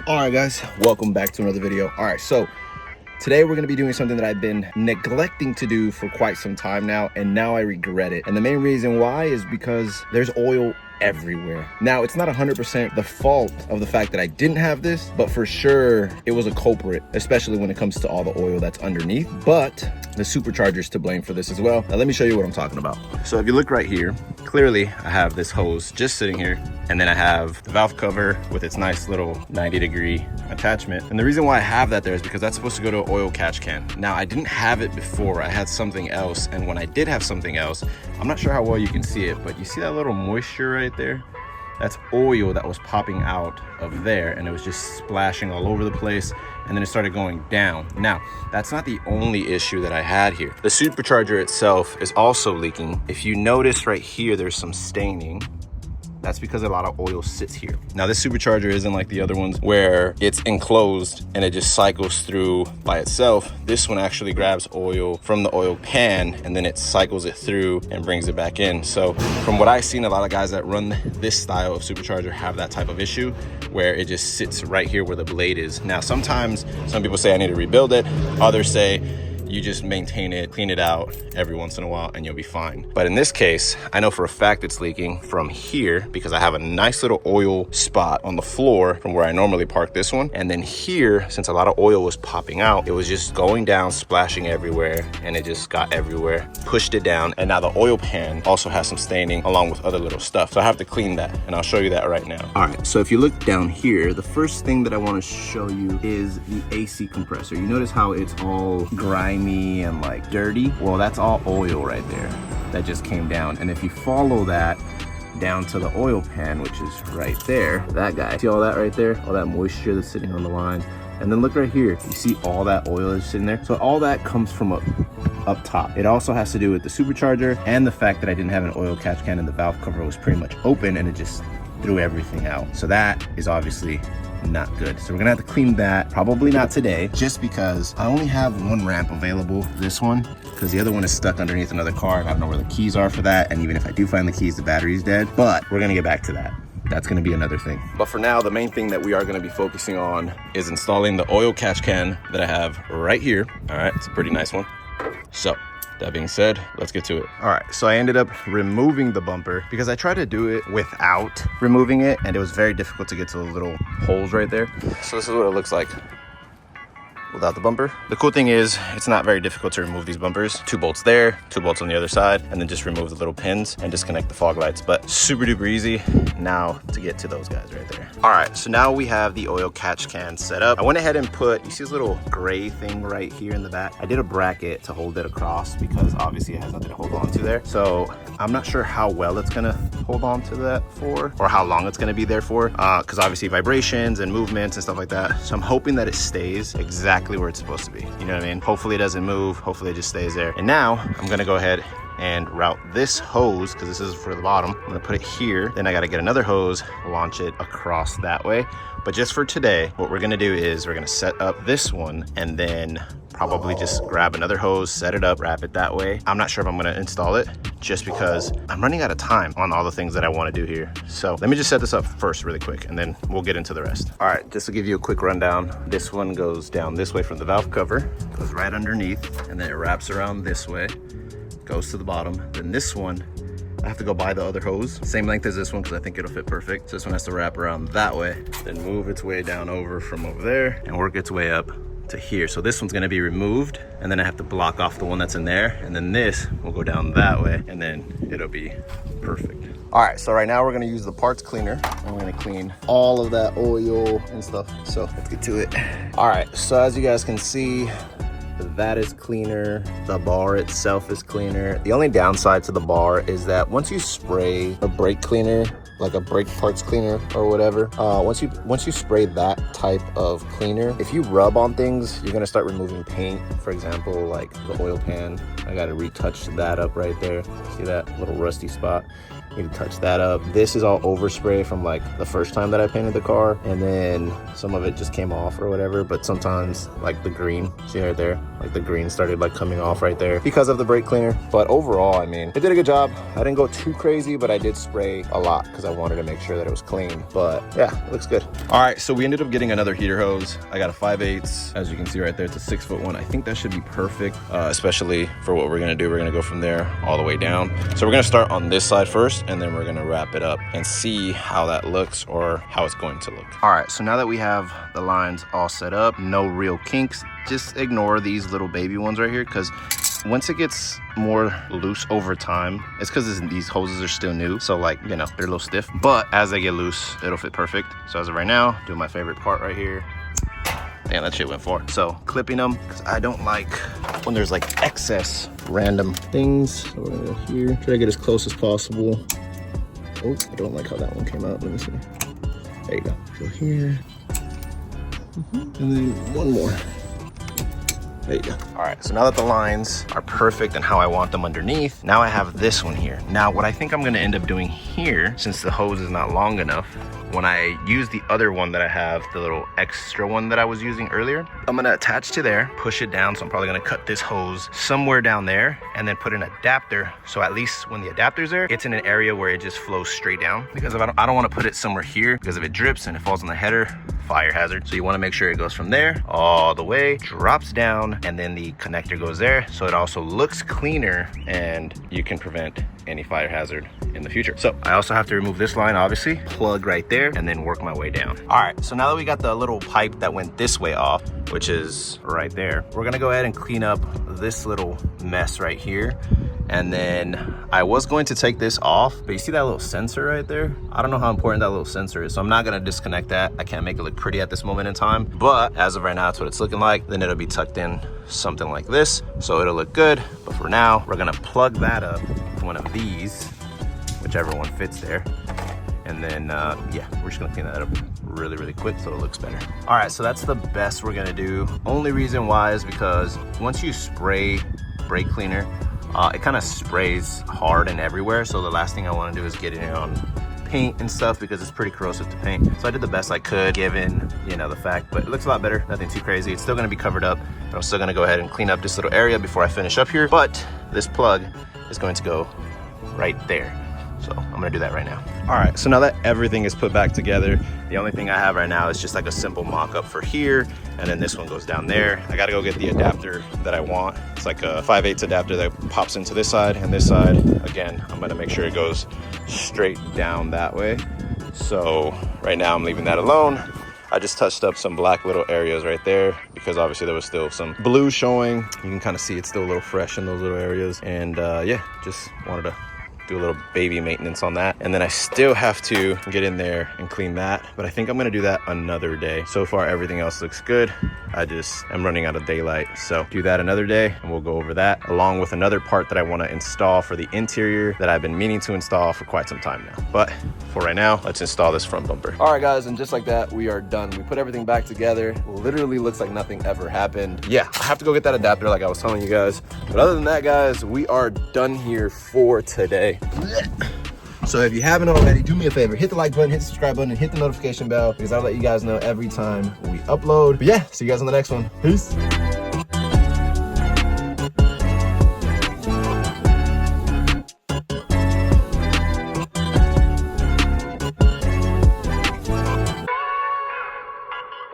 All right, guys, welcome back to another video. All right, so today we're going to be doing something that I've been neglecting to do for quite some time now, and now I regret it. And the main reason why is because there's oil everywhere. Now, it's not 100% the fault of the fact that I didn't have this, but for sure it was a culprit, especially when it comes to all the oil that's underneath. But the supercharger's to blame for this as well. Now let me show you what I'm talking about. So if you look right here, clearly I have this hose just sitting here, and then I have the valve cover with its nice little 90-degree attachment. And the reason why I have that there is because that's supposed to go to an oil catch can. Now, I didn't have it before. I had something else, and when I did have something else, I'm not sure how well you can see it, but you see that little moisture right there? That's oil that was popping out of there, and it was just splashing all over the place, and then it started going down. Now, that's not the only issue that I had here. The supercharger itself is also leaking. If you notice right here, there's some staining. That's because a lot of oil sits here. Now, this supercharger isn't like the other ones where it's enclosed and it just cycles through by itself. This one actually grabs oil from the oil pan and then it cycles it through and brings it back in. So from what I've seen, a lot of guys that run this style of supercharger have that type of issue where it just sits right here where the blade is. Now, sometimes some people say I need to rebuild it. Others say you just maintain it, clean it out every once in a while, and you'll be fine. But in this case, I know for a fact it's leaking from here because I have a nice little oil spot on the floor from where I normally park this one. And then here, since a lot of oil was popping out, it was just going down, splashing everywhere, and it just got everywhere, pushed it down. And now the oil pan also has some staining along with other little stuff. So I have to clean that, and I'll show you that right now. All right, so if you look down here, the first thing that I want to show you is the AC compressor. You notice how it's all grimy and like dirty? Well, that's all oil right there that just came down. And if you follow that down to the oil pan, which is right there, that guy, see all that right there, all that moisture that's sitting on the line, and then look right here, you see all that oil that's sitting there. So all that comes from up top. It also has to do with the supercharger and the fact that I didn't have an oil catch can and the valve cover was pretty much open and it just threw everything out. So that is obviously not good. So we're gonna have to clean that, probably not today, just because I only have one ramp available, this one, because the other one is stuck underneath another car and I don't know where the keys are for that. And even if I do find the keys, the battery's dead. But we're gonna get back to that. That's gonna be another thing. But for now, the main thing that we are gonna be focusing on is installing the oil catch can that I have right here. All right, it's a pretty nice one. So that being said, let's get to it. All right, so I ended up removing the bumper because I tried to do it without removing it, and it was very difficult to get to the little holes right there. So this is what it looks like without the bumper. The cool thing is it's not very difficult to remove these bumpers. 2 bolts there, 2 bolts on the other side, and then just remove the little pins and disconnect the fog lights. But super duper easy now to get to those guys right there. All right, so now we have the oil catch can set up. I went ahead and put, you see this little gray thing right here in the back? I did a bracket to hold it across because obviously it has nothing to hold on to there. So I'm not sure how well it's gonna hold on to that for, or how long it's gonna be there for, because obviously vibrations and movements and stuff like that. So I'm hoping that it stays exactly where it's supposed to be. You know what I mean? Hopefully it doesn't move. Hopefully it just stays there. And now I'm gonna go ahead and route this hose, because this is for the bottom. I'm gonna put it here. Then I gotta get another hose, launch it across that way. But just for today, what we're gonna do is we're gonna set up this one and then probably just grab another hose, set it up, wrap it that way. I'm not sure if I'm gonna install it just because I'm running out of time on all the things that I wanna do here. So let me just set this up first really quick and then we'll get into the rest. All right, just to give you a quick rundown, this one goes down this way from the valve cover, goes right underneath, and then it wraps around this way, goes to the bottom. Then this one, I have to go buy the other hose, same length as this one because I think it'll fit perfect. So this one has to wrap around that way, then move its way down over from over there and work its way up to here. So this one's gonna be removed, and then I have to block off the one that's in there, and then this will go down that way, and then it'll be perfect. All right, so right now we're gonna use the parts cleaner. I'm gonna clean all of that oil and stuff. So let's get to it. All right, so as you guys can see, that is cleaner. The bar itself is cleaner. The only downside to the bar is that once you spray a brake cleaner, like a brake parts cleaner or whatever, once you spray that type of cleaner, if you rub on things, you're gonna start removing paint. For example, like the oil pan, I gotta retouch that up right there. See that little rusty spot? Need to touch that up. This is all overspray from like the first time that I painted the car, and then some of it just came off or whatever. But sometimes like the green, see right there, like the green started like coming off right there because of the brake cleaner. But overall, I mean, it did a good job. I didn't go too crazy, but I did spray a lot because I wanted to make sure that it was clean. But yeah, it looks good. All right, so we ended up getting another heater hose. I got a 5/8. As you can see right there, it's a 6-foot one. I think that should be perfect, especially for what we're gonna do. We're gonna go from there all the way down. So we're gonna start on this side first, and then we're gonna wrap it up and see how that looks or how it's going to look. All right, so now that we have the lines all set up, no real kinks, just ignore these little baby ones right here, because once it gets more loose over time, it's because these hoses are still new, so like, you know, they're a little stiff, but as they get loose, it'll fit perfect. So as of right now, doing my favorite part right here. Damn, that shit went far. So clipping them, because I don't like when there's like excess random things. So we're gonna go here, try to get as close as possible. Oh, I don't like how that one came out. Let me see. There you go. Go here. And then one more. There you go. All right, so now that the lines are perfect and how I want them underneath, now I have this one here. Now, what I think I'm gonna end up doing here, since the hose is not long enough, when I use the other one that I have, the little extra one that I was using earlier, I'm gonna attach to there, push it down. So I'm probably gonna cut this hose somewhere down there and then put an adapter. So at least when the adapter's there, it's in an area where it just flows straight down. Because if I don't wanna put it somewhere here, because if it drips and it falls on the header, fire hazard. So you wanna make sure it goes from there all the way, drops down, and then the connector goes there. So it also looks cleaner and you can prevent any fire hazard in the future. So I also have to remove this line, obviously, plug right there, and then work my way down. All right, so now that we got the little pipe that went this way off, which is right there, we're gonna go ahead and clean up this little mess right here. And then I was going to take this off, but you see that little sensor right there? I don't know how important that little sensor is, so I'm not gonna disconnect that. I can't make it look pretty at this moment in time, but as of right now, that's what it's looking like. Then it'll be tucked in something like this, so it'll look good. But for now, we're gonna plug that up with one of these, whichever one fits there. And then, yeah, we're just gonna clean that up really, really quick so it looks better. All right, so that's the best we're gonna do. Only reason why is because once you spray brake cleaner, it kind of sprays hard and everywhere. So the last thing I want to do is get it on paint and stuff because it's pretty corrosive to paint. So I did the best I could given, you know, the fact, but it looks a lot better. Nothing too crazy. It's still going to be covered up, but I'm still going to go ahead and clean up this little area before I finish up here. But this plug is going to go right there. So I'm gonna do that right now. All right, so now that everything is put back together, the only thing I have right now is just like a simple mock-up for here, and then this one goes down there. I gotta go get the adapter that I want. It's like a 5/8 adapter that pops into this side and this side. Again, I'm gonna make sure it goes straight down that way. So right now I'm leaving that alone. I just touched up some black little areas right there because obviously there was still some blue showing. You can kind of see it's still a little fresh in those little areas. And yeah, just wanted to do a little baby maintenance on that. And then I still have to get in there and clean that, but I think I'm gonna do that another day. So far, everything else looks good. I just am running out of daylight. So do that another day and we'll go over that along with another part that I wanna install for the interior that I've been meaning to install for quite some time now. But for right now, let's install this front bumper. All right, guys, and just like that, we are done. We put everything back together. Literally looks like nothing ever happened. Yeah, I have to go get that adapter like I was telling you guys. But other than that, guys, we are done here for today. So if you haven't already, do me a favor, hit the like button, hit the subscribe button, and hit the notification bell because I'll let you guys know every time we upload. But yeah, see you guys on the next one. Peace.